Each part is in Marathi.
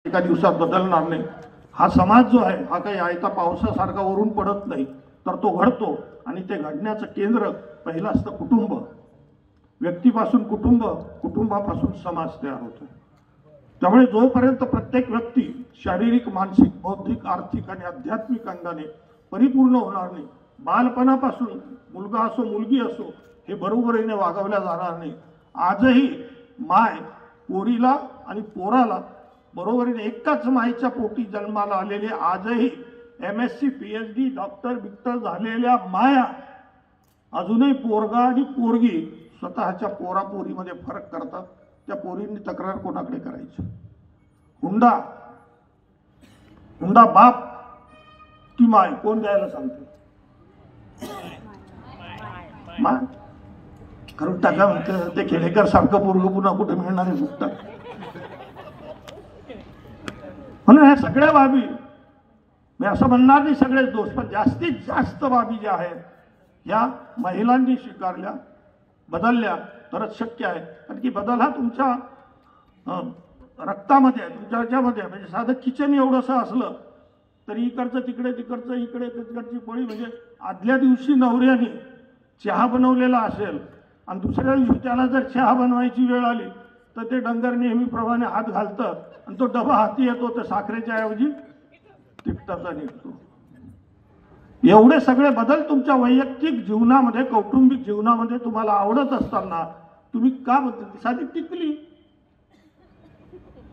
एका दिवसात बदलणार नाही। हा समाज जो आहे हा काही आयता पावसासारखा वरून पडत नाही, तर तो घडतो आणि ते घडण्याचं केंद्र पहिलं असतं कुटुंब। व्यक्तीपासून कुटुंब, कुटुंबापासून समाज तयार होतो। त्यामुळे जोपर्यंत प्रत्येक व्यक्ती शारीरिक, मानसिक, बौद्धिक, आर्थिक आणि आध्यात्मिक अंगाने परिपूर्ण होणार नाही, बालपणापासून मुलगा असो मुलगी असो हे बरोबरीने वागवल्या जाणार नाही। आजही माय पोरीला आणि पोराला बरोबरीने एकाच माईच्या पोटी जन्माला आलेले आजही MSc PhD डॉक्टर झालेल्या माया अजूनही पोरगा आणि पोरगी स्वतःच्या पोरापोरीमध्ये फरक करतात। त्या पोरींनी तक्रार कोणाकडे करायची? हुंडा बाप की माय, कोण द्यायला सांगते? माय करून टाका म्हणते। ते खेडेकर सारखं पोरग पुन्हा कुठे मिळणार आहे फुकटात? म्हणून ह्या सगळ्या बाबी मी असं म्हणणार नाही सगळेच दोष, पण जास्तीत जास्त बाबी ज्या आहेत ह्या महिलांनी स्वीकारल्या, बदलल्या तरच शक्य आहे। कारण की बदल हा तुमच्या रक्तामध्ये आहे, तुमच्या ह्याच्यामध्ये आहे। म्हणजे साधं किचन एवढंसं असलं तरी इकडचं तिकडे, तिकडचं इकडे, तिकडची पोळी, म्हणजे आदल्या दिवशी नवऱ्याने चहा बनवलेला असेल आणि दुसऱ्या दिवशी त्याला जर चहा बनवायची वेळ आली तर ते डंगर नेहमीप्रमाणे हात घालतं आणि तो डबा हाती येतो तर साखरेच्या ऐवजी तिखटाचा निघतो। एवढे सगळे बदल तुमच्या वैयक्तिक जीवनामध्ये, कौटुंबिक जीवनामध्ये तुम्हाला आवडत असताना तुम्ही का बदलते? साधी टिकली,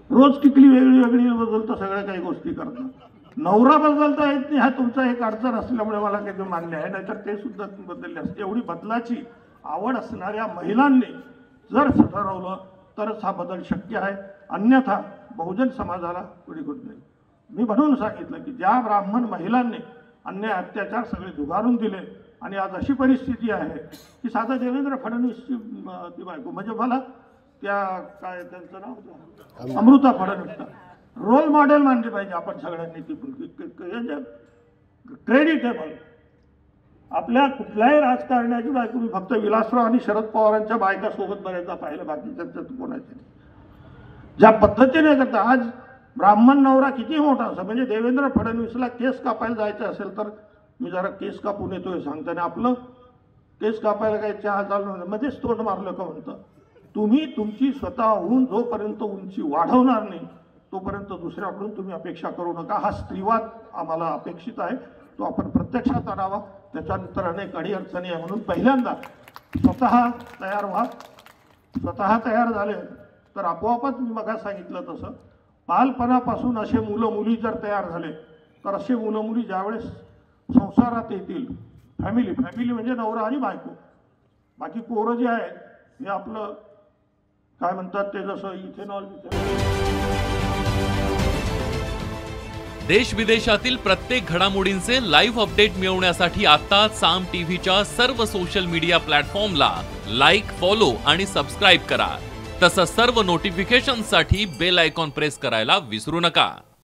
रोज टिकली वेगळी वेगळी बदलतं, सगळ्या काही गोष्टी करतात। नवरा बदलता येत नाही हा तुमचा एक अडचण असल्यामुळे मला काही मान्य आहे, नाहीतर ते सुद्धा बदलले असते। एवढी बदलाची आवड असणाऱ्या महिलांनी जर ठरवलं तरच हा बदल शक्य आहे, अन्यथा बहुजन समाजाला कोणी होत नाही। मी म्हणून सांगितलं की ज्या ब्राह्मण महिलांनी अन्याय अत्याचार सगळे झुगारून दिले आणि आज अशी परिस्थिती आहे की साधा देवेंद्र फडणवीसची ती बायको, म्हणजे मला त्या काय त्यांचं नाव अमृता फडणवीस रोल मॉडेल मानले पाहिजे आपण सगळ्यांनी। ती क्रेडिटेबल आपल्या कुठल्याही राजकारण्याची बायको मी फक्त विलासराव आणि शरद पवारांच्या बायका सोबत बऱ्याचदा पाहिलं, बाकीच्या कोणाच्या ज्या पद्धतीने करता। आज ब्राह्मण नवरा किती मोठा असं, म्हणजे देवेंद्र फडणवीसला केस कापायला जायचं असेल तर मी जरा केस कापून येतोय सांगताना आपलं केस कापायला काय चहा चालू नव्हतं, मध्येच तोंड मारलं का म्हणतं। तुम्ही तुमची स्वतःहून जोपर्यंत उंची वाढवणार नाही तोपर्यंत दुसऱ्याकडून तुम्ही अपेक्षा करू नका। हा स्त्रीवाद आम्हाला अपेक्षित आहे, तो आपण प्रत्यक्षात आणावा। त्याच्यानंतर अनेक अडीअडचणी आहे, म्हणून पहिल्यांदा स्वतः तयार व्हा। स्वतः तयार झाले तर आपोआपच मी मगा सांगितलं तसं बालपणापासून असे मुलं मुली जर तयार झाले तर असे मुलं मुली ज्यावेळेस संसारात येतील, फॅमिली म्हणजे नवरा आणि बायको, बाकी पोरं जे आहेत हे आपलं काय म्हणतात ते जसं इथेनॉल। देश विदेशातील प्रत्येक घडामोडींचे लाईव्ह अपडेट मिळवण्यासाठी आता साम टीव्हीच्या सर्व सोशल मीडिया प्लॅटफॉर्मला लाईक, फॉलो आणि सबस्क्राईब करा। तसंच सर्व नोटिफिकेशनसाठी बेल आयकॉन प्रेस करायला विसरू नका।